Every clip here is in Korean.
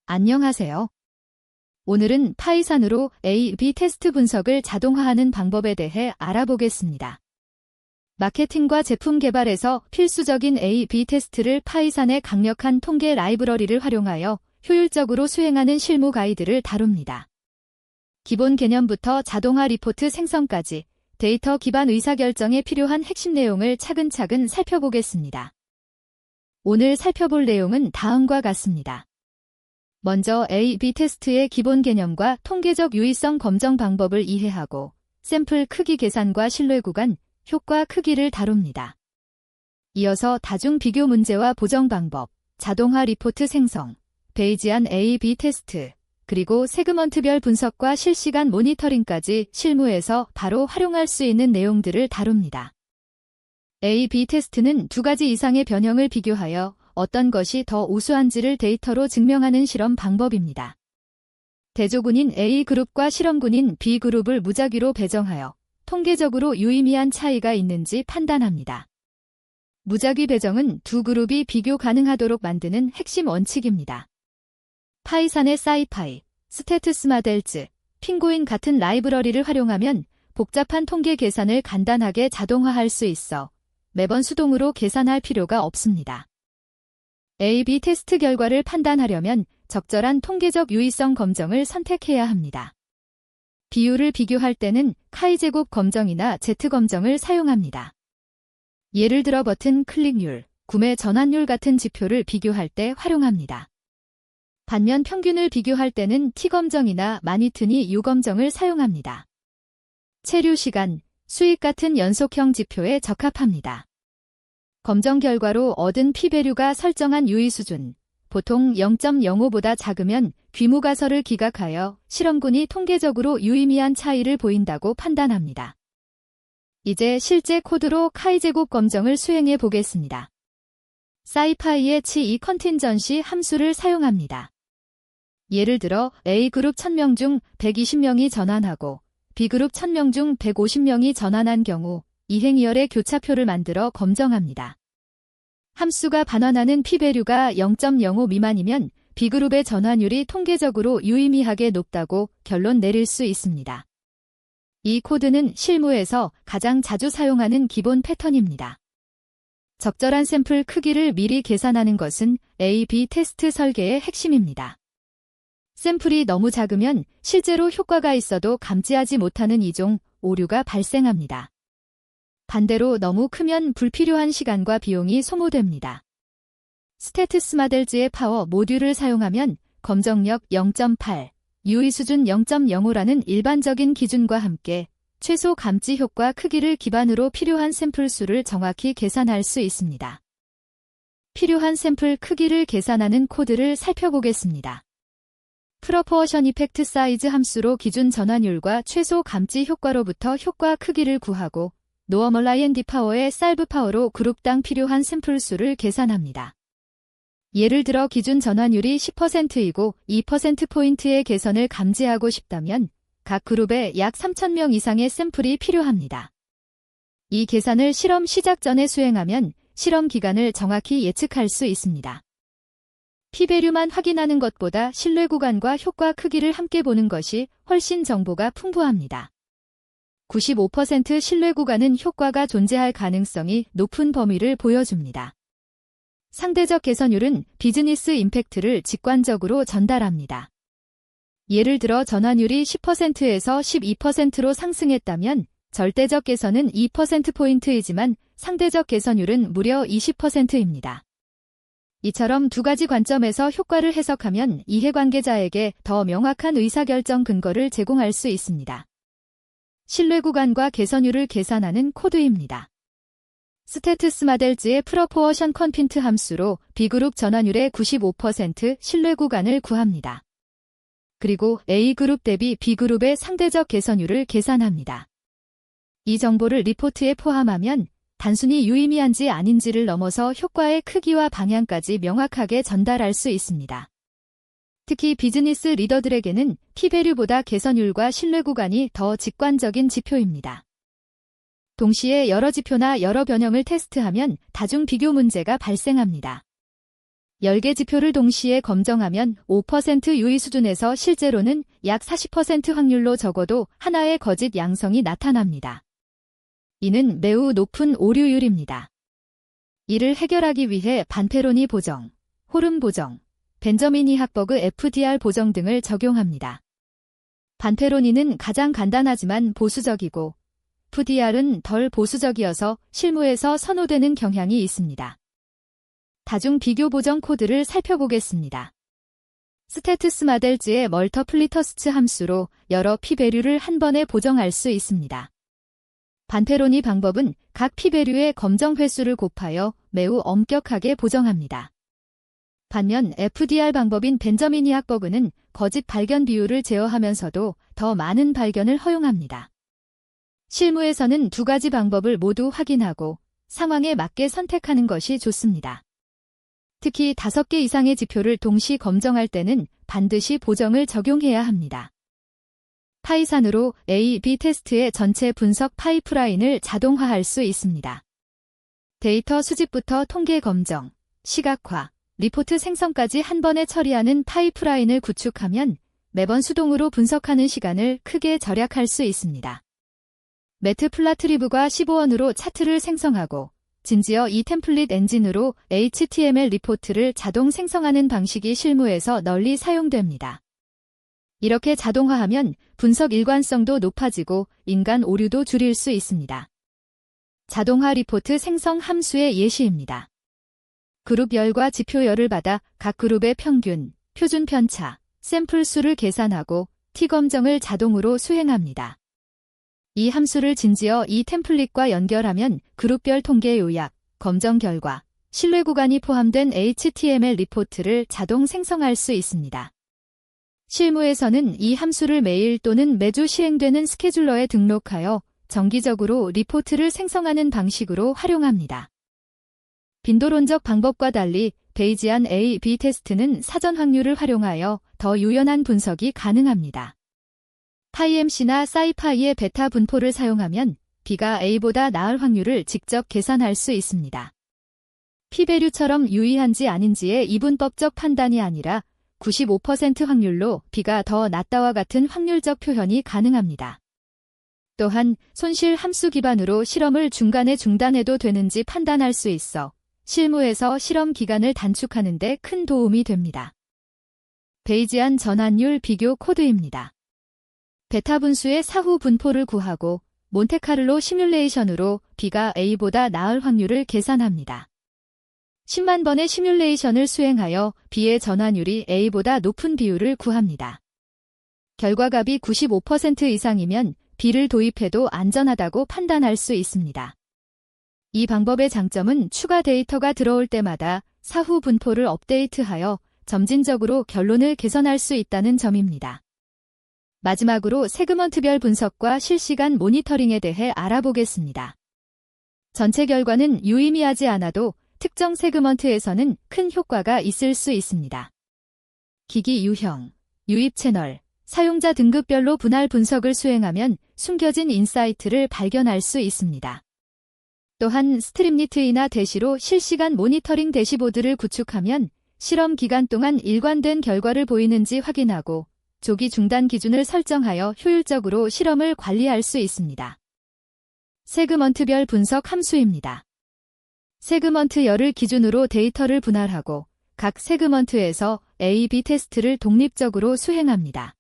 안녕하세요. 오늘은 파이산으로 A/B 테스트 분석을 자동화하는 방법에 대해 알아보겠습니다. 마케팅과 제품 개발에서 필수적인 A/B 테스트를 파이산의 강력한 통계 라이브러리를 활용하여 효율적으로 수행하는 실무 가이드를 다룹니다. 기본 개념부터 자동화 리포트 생성까지 데이터 기반 의사결정에 필요한 핵심 내용을 차근차근 살펴보겠습니다. 오늘 살펴볼 내용은 다음과 같습니다. 먼저 A/B 테스트의 기본 개념과 통계적 유의성 검정 방법을 이해하고 샘플 크기 계산과 신뢰 구간, 효과 크기를 다룹니다. 이어서 다중 비교 문제와 보정 방법, 자동화 리포트 생성, 베이지안 A/B 테스트, 그리고 세그먼트별 분석과 실시간 모니터링까지 실무에서 바로 활용할 수 있는 내용들을 다룹니다. A/B 테스트는 두 가지 이상의 변형을 비교하여 어떤 것이 더 우수한지를 데이터로 증명하는 실험 방법입니다. 대조군인 A그룹과 실험군인 B그룹을 무작위로 배정하여 통계적으로 유의미한 차이가 있는지 판단합니다. 무작위 배정은 두 그룹이 비교 가능하도록 만드는 핵심 원칙입니다. 파이산의 사이파이, 스태투스마델즈, 핑고인 같은 라이브러리를 활용하면 복잡한 통계 계산을 간단하게 자동화할 수 있어 매번 수동으로 계산할 필요가 없습니다. A/B 테스트 결과를 판단하려면 적절한 통계적 유의성 검정을 선택해야 합니다. 비율을 비교할 때는 카이-제곱 검정이나 Z 검정을 사용합니다. 예를 들어 버튼 클릭률, 구매 전환율 같은 지표를 비교할 때 활용합니다. 반면 평균을 비교할 때는 T 검정이나 마니투니 U 검정을 사용합니다. 체류 시간, 수익 같은 연속형 지표에 적합합니다. 검정 결과로 얻은 P-배류가 설정한 유의 수준, 보통 0.05보다 작으면 귀무가설을 기각하여 실험군이 통계적으로 유의미한 차이를 보인다고 판단합니다. 이제 실제 코드로 카이-제곱 검정을 수행해 보겠습니다. 사이파이의 치2 컨틴전시 함수를 사용합니다. 예를 들어 A그룹 1000명 중 120명이 전환하고 B그룹 1000명 중 150명이 전환한 경우 이행이열의 교차표를 만들어 검정합니다. 함수가 반환하는 P-배류가 0.05 미만이면 B그룹의 전환율이 통계적으로 유의미하게 높다고 결론 내릴 수 있습니다. 이 코드는 실무에서 가장 자주 사용하는 기본 패턴입니다. 적절한 샘플 크기를 미리 계산하는 것은 A/B 테스트 설계의 핵심입니다. 샘플이 너무 작으면 실제로 효과가 있어도 감지하지 못하는 이종 오류가 발생합니다. 반대로 너무 크면 불필요한 시간과 비용이 소모됩니다. 스태투스마델즈의 파워 모듈을 사용하면 검정력 0.8, 유의 수준 0.05라는 일반적인 기준과 함께 최소 감지 효과 크기를 기반으로 필요한 샘플 수를 정확히 계산할 수 있습니다. 필요한 샘플 크기를 계산하는 코드를 살펴보겠습니다. 프로포어션 이펙트 사이즈 함수로 기준 전환율과 최소 감지 효과로부터 효과 크기를 구하고 노어멀라이앤 디파워의 살브 파워로 그룹당 필요한 샘플 수를 계산합니다. 예를 들어 기준 전환율이 10%이고 2%포인트의 개선을 감지하고 싶다면 각 그룹에 약 3000명 이상의 샘플이 필요합니다. 이 계산을 실험 시작 전에 수행하면 실험 기간을 정확히 예측할 수 있습니다. P-배류만 확인하는 것보다 신뢰 구간과 효과 크기를 함께 보는 것이 훨씬 정보가 풍부합니다. 95% 신뢰 구간은 효과가 존재할 가능성이 높은 범위를 보여줍니다. 상대적 개선율은 비즈니스 임팩트를 직관적으로 전달합니다. 예를 들어 전환율이 10%에서 12%로 상승했다면 절대적 개선은 2%포인트이지만 상대적 개선율은 무려 20%입니다. 이처럼 두 가지 관점에서 효과를 해석하면 이해관계자에게 더 명확한 의사결정 근거를 제공할 수 있습니다. 신뢰 구간과 개선율을 계산하는 코드입니다. 스태투스마델즈의 프로포어션 컨핀트 함수로 B그룹 전환율의 95% 신뢰 구간을 구합니다. 그리고 A그룹 대비 B그룹의 상대적 개선율을 계산합니다. 이 정보를 리포트에 포함하면 단순히 유의미한지 아닌지를 넘어서 효과의 크기와 방향까지 명확하게 전달할 수 있습니다. 특히 비즈니스 리더들에게는 P-배류보다 개선율과 신뢰 구간이 더 직관적인 지표입니다. 동시에 여러 지표나 여러 변형을 테스트하면 다중 비교 문제가 발생합니다. 10개 지표를 동시에 검정하면 5% 유의 수준에서 실제로는 약 40% 확률로 적어도 하나의 거짓 양성이 나타납니다. 이는 매우 높은 오류율입니다. 이를 해결하기 위해 반페로니 보정, 호름 보정, 벤저미니 학버그 FDR 보정 등을 적용합니다. 반페로니는 가장 간단하지만 보수적이고 FDR은 덜 보수적이어서 실무에서 선호되는 경향이 있습니다. 다중 비교 보정 코드를 살펴보겠습니다. 스테트스 마델즈의 멀터플리터스츠 함수로 여러 p-배류를 한 번에 보정할 수 있습니다. 반페로니 방법은 각 p-배류의 검정 횟수를 곱하여 매우 엄격하게 보정합니다. 반면 FDR 방법인 벤저미니 학버그는 거짓 발견 비율을 제어하면서도 더 많은 발견을 허용합니다. 실무에서는 두 가지 방법을 모두 확인하고 상황에 맞게 선택하는 것이 좋습니다. 특히 5개 이상의 지표를 동시 검정할 때는 반드시 보정을 적용해야 합니다. 파이산으로 A/B 테스트의 전체 분석 파이프라인을 자동화할 수 있습니다. 데이터 수집부터 통계 검정, 시각화, 리포트 생성까지 한 번에 처리하는 파이프라인을 구축하면 매번 수동으로 분석하는 시간을 크게 절약할 수 있습니다. 매트플라트리브과 15원으로 차트를 생성하고 심지어 이 템플릿 엔진으로 HTML 리포트를 자동 생성하는 방식이 실무에서 널리 사용됩니다. 이렇게 자동화하면 분석 일관성도 높아지고 인간 오류도 줄일 수 있습니다. 자동화 리포트 생성 함수의 예시입니다. 그룹열과 지표열을 받아 각 그룹의 평균, 표준 편차, 샘플 수를 계산하고 T-검정을 자동으로 수행합니다. 이 함수를 진지어 이 템플릿과 연결하면 그룹별 통계 요약, 검정 결과, 신뢰 구간이 포함된 HTML 리포트를 자동 생성할 수 있습니다. 실무에서는 이 함수를 매일 또는 매주 실행되는 스케줄러에 등록하여 정기적으로 리포트를 생성하는 방식으로 활용합니다. 빈도론적 방법과 달리 베이지안 A/B 테스트는 사전 확률을 활용하여 더 유연한 분석이 가능합니다. 파이MC나 사이파이의 베타 분포를 사용하면 B가 A보다 나을 확률을 직접 계산할 수 있습니다. p-배류처럼 유의한지 아닌지의 이분법적 판단이 아니라 95% 확률로 B가 더 낫다와 같은 확률적 표현이 가능합니다. 또한 손실 함수 기반으로 실험을 중간에 중단해도 되는지 판단할 수 있어 실무에서 실험 기간을 단축하는 데 큰 도움이 됩니다. 베이지안 전환율 비교 코드입니다. 베타 분수의 사후 분포를 구하고 몬테카를로 시뮬레이션으로 B가 A보다 나을 확률을 계산합니다. 10만 번의 시뮬레이션을 수행하여 B의 전환율이 A보다 높은 비율을 구합니다. 결과값이 95% 이상이면 B를 도입해도 안전하다고 판단할 수 있습니다. 이 방법의 장점은 추가 데이터가 들어올 때마다 사후 분포를 업데이트하여 점진적으로 결론을 개선할 수 있다는 점입니다. 마지막으로 세그먼트별 분석과 실시간 모니터링에 대해 알아보겠습니다. 전체 결과는 유의미하지 않아도 특정 세그먼트에서는 큰 효과가 있을 수 있습니다. 기기 유형, 유입 채널, 사용자 등급별로 분할 분석을 수행하면 숨겨진 인사이트를 발견할 수 있습니다. 또한 스트림리트이나 대시로 실시간 모니터링 대시보드를 구축하면 실험 기간 동안 일관된 결과를 보이는지 확인하고 조기 중단 기준을 설정하여 효율적으로 실험을 관리할 수 있습니다. 세그먼트별 분석 함수입니다. 세그먼트열을 기준으로 데이터를 분할하고 각 세그먼트에서 A/B 테스트를 독립적으로 수행합니다.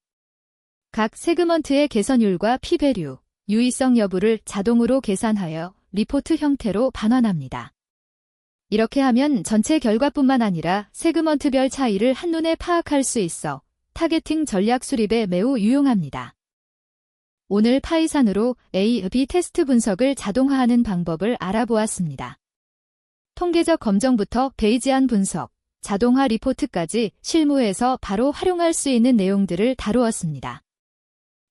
각 세그먼트의 개선율과 p-배류, 유의성 여부를 자동으로 계산하여 리포트 형태로 반환합니다. 이렇게 하면 전체 결과뿐만 아니라 세그먼트별 차이를 한눈에 파악할 수 있어 타겟팅 전략 수립에 매우 유용합니다. 오늘 파이산으로 A/B 테스트 분석을 자동화하는 방법을 알아보았습니다. 통계적 검정부터 베이지안 분석, 자동화 리포트까지 실무에서 바로 활용할 수 있는 내용들을 다루었습니다.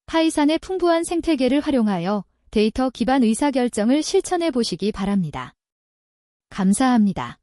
파이산의 풍부한 생태계를 활용하여 데이터 기반 의사결정을 실천해 보시기 바랍니다. 감사합니다.